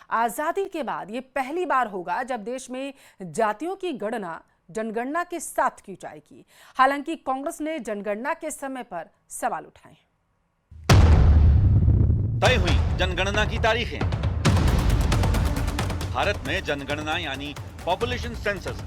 आजादी के बाद ये पहली बार होगा जब देश में जातियों की गणना जनगणना के साथ की जाएगी। हालांकि कांग्रेस ने जनगणना के समय पर सवाल उठाए। तय हुई जनगणना की तारीखें। भारत में जनगणना यानी पॉपुलेशन सेंसस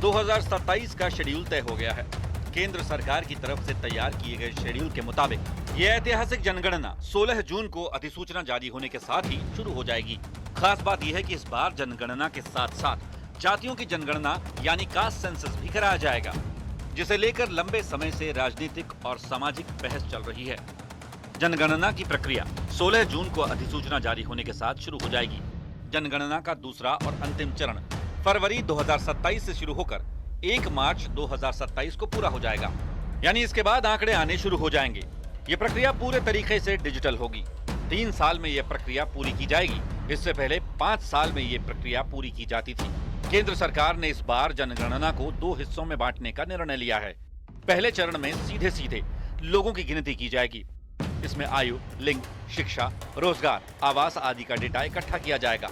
2027 का शेड्यूल तय हो गया है। केंद्र सरकार की तरफ से तैयार किए गए शेड्यूल के मुताबिक ये ऐतिहासिक जनगणना 16 जून को अधिसूचना जारी होने के साथ ही शुरू हो जाएगी। खास बात यह है कि इस बार जनगणना के साथ साथ जातियों की जनगणना यानी कास्ट सेंसस भी कराया जाएगा, जिसे लेकर लंबे समय से राजनीतिक और सामाजिक बहस चल रही है। जनगणना की प्रक्रिया 16 जून को अधिसूचना जारी होने के साथ शुरू हो जाएगी। जनगणना का दूसरा और अंतिम चरण फरवरी 2027 से शुरू होकर 1 मार्च 2027 को पूरा हो जाएगा। यानी इसके बाद आंकड़े आने शुरू हो जाएंगे। ये प्रक्रिया पूरे तरीके से डिजिटल होगी। 3 साल में यह प्रक्रिया पूरी की जाएगी। इससे पहले 5 साल में यह प्रक्रिया पूरी की जाती थी। केंद्र सरकार ने इस बार जनगणना को 2 हिस्सों में बांटने का निर्णय लिया है। पहले चरण में सीधे लोगों की गिनती की जाएगी। इसमें आयु, लिंग, शिक्षा, रोजगार, आवास आदि का डेटा इकट्ठा किया जाएगा।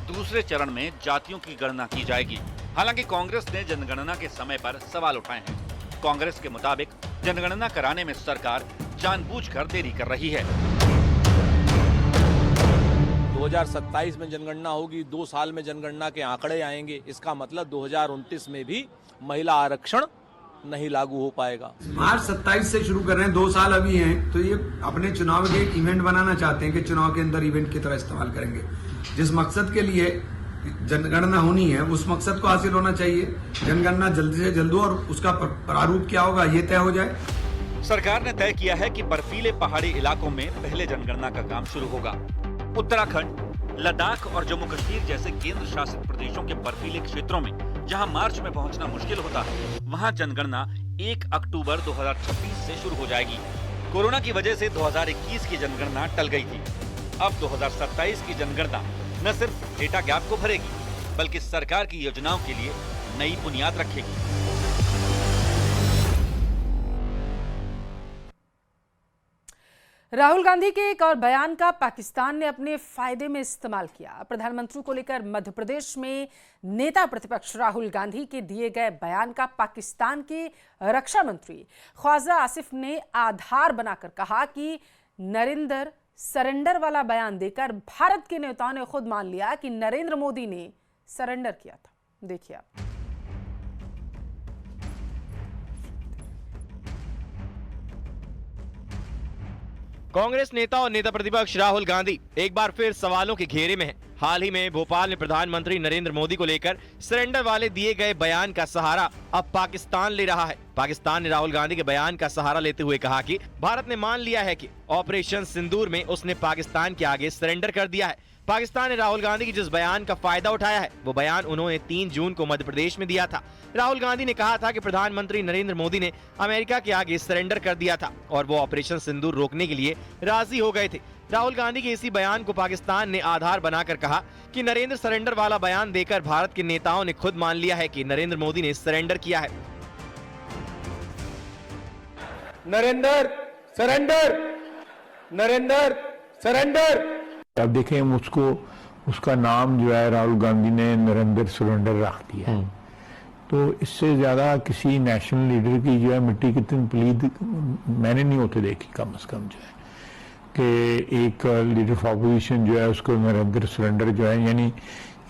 दूसरे चरण में जातियों की गणना की जाएगी। हालांकि कांग्रेस ने जनगणना के समय पर सवाल उठाए हैं। कांग्रेस के मुताबिक जनगणना कराने में सरकार जानबूझकर देरी कर रही है। 2027 में जनगणना होगी, 2 साल में जनगणना के आंकड़े आएंगे। इसका मतलब 2029 में भी महिला आरक्षण नहीं लागू हो पाएगा। मार्च 27 से शुरू कर रहे हैं, 2 साल अभी हैं, तो ये अपने चुनाव के एक इवेंट बनाना चाहते हैं कि चुनाव के अंदर इवेंट की तरह इस्तेमाल करेंगे। जिस मकसद के लिए जनगणना होनी है उस मकसद को हासिल होना चाहिए। जनगणना जल्दी से जल्द हो और उसका प्रारूप क्या होगा ये तय हो जाए। सरकार ने तय किया है कि बर्फीले पहाड़ी इलाकों में पहले जनगणना का काम शुरू होगा। उत्तराखंड, लद्दाख और जम्मू कश्मीर जैसे केंद्र शासित प्रदेशों के बर्फीले क्षेत्रों में जहां मार्च में पहुंचना मुश्किल होता है, वहां जनगणना 1 अक्टूबर 2026 से शुरू हो जाएगी। कोरोना की वजह से 2021 की जनगणना टल गई थी। अब 2027 की जनगणना न सिर्फ डेटा गैप को भरेगी, बल्कि सरकार की योजनाओं के लिए नई बुनियाद रखेगी। राहुल गांधी के एक और बयान का पाकिस्तान ने अपने फायदे में इस्तेमाल किया। प्रधानमंत्री को लेकर मध्य प्रदेश में नेता प्रतिपक्ष राहुल गांधी के दिए गए बयान का पाकिस्तान के रक्षा मंत्री ख्वाजा आसिफ ने आधार बनाकर कहा कि नरेंद्र सरेंडर वाला बयान देकर भारत के नेताओं ने खुद मान लिया कि नरेंद्र मोदी ने सरेंडर किया था। देखिए आप। कांग्रेस नेता और नेता प्रतिपक्ष राहुल गांधी एक बार फिर सवालों के घेरे में हैं। हाल ही में भोपाल में प्रधानमंत्री नरेंद्र मोदी को लेकर सरेंडर वाले दिए गए बयान का सहारा अब पाकिस्तान ले रहा है। पाकिस्तान ने राहुल गांधी के बयान का सहारा लेते हुए कहा कि भारत ने मान लिया है कि ऑपरेशन सिंदूर में उसने पाकिस्तान के आगे सरेंडर कर दिया है। पाकिस्तान ने राहुल गांधी की जिस बयान का फायदा उठाया है वो बयान उन्होंने 3 जून को मध्य प्रदेश में दिया था। राहुल गांधी ने कहा था कि प्रधानमंत्री नरेंद्र मोदी ने अमेरिका के आगे सरेंडर कर दिया था और वो ऑपरेशन सिंदूर रोकने के लिए राजी हो गए थे। राहुल गांधी के इसी बयान को पाकिस्तान ने आधार बनाकर कहा कि नरेंद्र सरेंडर वाला बयान देकर भारत के नेताओं ने खुद मान लिया है कि नरेंद्र मोदी ने सरेंडर किया है। Narendra surrender, Narendra surrender. अब देखें उसको, उसका नाम जो है राहुल गांधी ने नरेंद्र सरेंडर रख दिया है। तो इससे ज्यादा किसी नेशनल लीडर की जो है मिट्टी कितनी प्लीद मैंने नहीं होते देखी, कम से कम जो है कि एक लीडर ऑफ ऑपोजिशन जो है उसको नरेंद्र सरेंडर जो है, यानी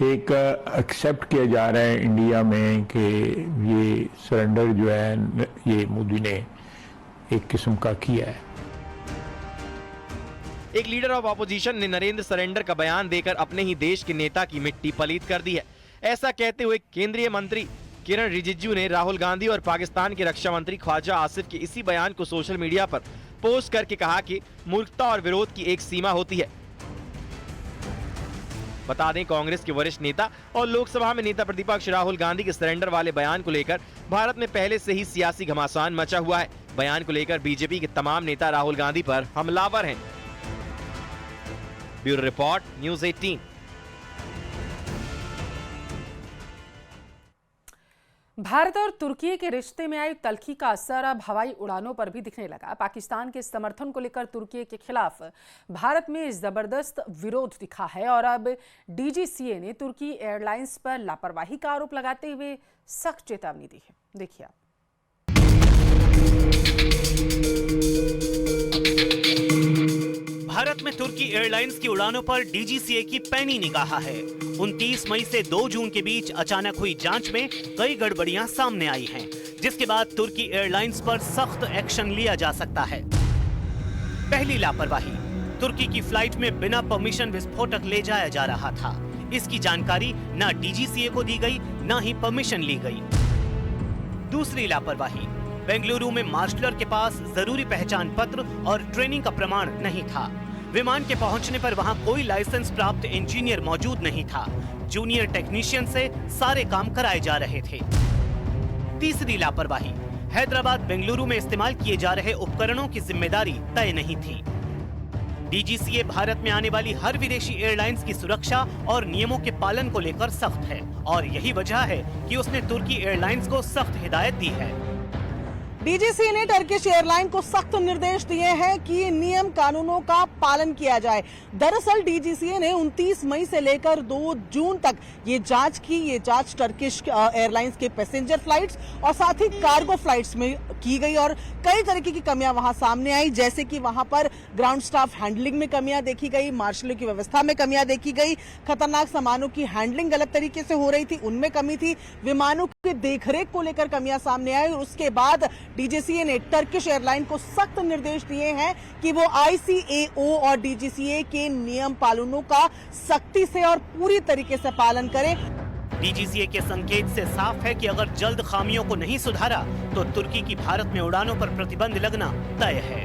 एक एक्सेप्ट किया जा रहा है इंडिया में कि ये सरेंडर जो है ये मोदी ने एक किस्म का किया है। एक लीडर ऑफ ऑपोजिशन ने नरेंद्र सरेंडर का बयान देकर अपने ही देश के नेता की मिट्टी पलीत कर दी है। ऐसा कहते हुए केंद्रीय मंत्री किरण रिजिजू ने राहुल गांधी और पाकिस्तान के रक्षा मंत्री ख्वाजा आसिफ के इसी बयान को सोशल मीडिया पर पोस्ट करके कहा कि मूर्खता और विरोध की एक सीमा होती है। बता दें, कांग्रेस के वरिष्ठ नेता और लोकसभा में नेता प्रतिपक्ष राहुल गांधी के सरेंडर वाले बयान को लेकर भारत में पहले से ही सियासी घमासान मचा हुआ है। बयान को लेकर बीजेपी के तमाम नेता राहुल गांधी पर हमलावर हैं। Bureau report, news 18। भारत और तुर्की के रिश्ते में आई तल्खी का असर अब हवाई उड़ानों पर भी दिखने लगा। पाकिस्तान के समर्थन को लेकर तुर्की के खिलाफ भारत में जबरदस्त विरोध दिखा है और अब डीजीसीए ने तुर्की एयरलाइंस पर लापरवाही का आरोप लगाते हुए सख्त चेतावनी दी है। देखिए आप। भारत में तुर्की एयरलाइंस की उड़ानों पर डीजीसीए की पैनी निगाह है। 29 मई से 2 जून के बीच अचानक हुई जांच में कई गड़बड़ियां सामने आई हैं, जिसके बाद तुर्की एयरलाइंस पर सख्त एक्शन लिया जा सकता है। पहली लापरवाही, तुर्की की फ्लाइट में बिना परमिशन विस्फोटक ले जाया जा रहा था। इसकी जानकारी न डीजीसीए को दी गई, न ही परमिशन ली गई। दूसरी लापरवाही, बेंगलुरु में मार्शलर के पास जरूरी पहचान पत्र और ट्रेनिंग का प्रमाण नहीं था। विमान के पहुंचने पर वहां कोई लाइसेंस प्राप्त इंजीनियर मौजूद नहीं था। जूनियर टेक्नीशियन से सारे काम कराए जा रहे थे। तीसरी लापरवाही, हैदराबाद बेंगलुरु में इस्तेमाल किए जा रहे उपकरणों की जिम्मेदारी तय नहीं थी। डीजीसीए भारत में आने वाली हर विदेशी एयरलाइंस की सुरक्षा और नियमों के पालन को लेकर सख्त है और यही वजह है कि उसने तुर्की एयरलाइंस को सख्त हिदायत दी है। डीजीसीए ने टर्किश एयरलाइन को सख्त निर्देश दिए हैं कि नियम कानूनों का पालन किया जाए। दरअसल डीजीसीए ने 29 मई से लेकर 2 जून तक ये जांच की। ये जांच टर्किश एयरलाइंस के पैसेंजर फ्लाइट्स और साथ ही कार्गो फ्लाइट्स में की गई और कई तरीके की कमियां वहां सामने आई, जैसे कि वहां पर ग्राउंड स्टाफ हैंडलिंग में कमियां देखी गई, मार्शलों की व्यवस्था में कमियां देखी गई, खतरनाक सामानों की हैंडलिंग गलत तरीके से हो रही थी, उनमें कमी थी, विमानों की देखरेख को लेकर कमियां सामने आई। और उसके बाद डीजीसीए ने टर्किश एयरलाइन को सख्त निर्देश दिए हैं कि वो आईसीएओ और डीजीसीए के नियम पालनों का सख्ती से और पूरी तरीके से पालन करें। डीजीसीए के संकेत से साफ है कि अगर जल्द खामियों को नहीं सुधारा तो तुर्की की भारत में उड़ानों पर प्रतिबंध लगना तय है।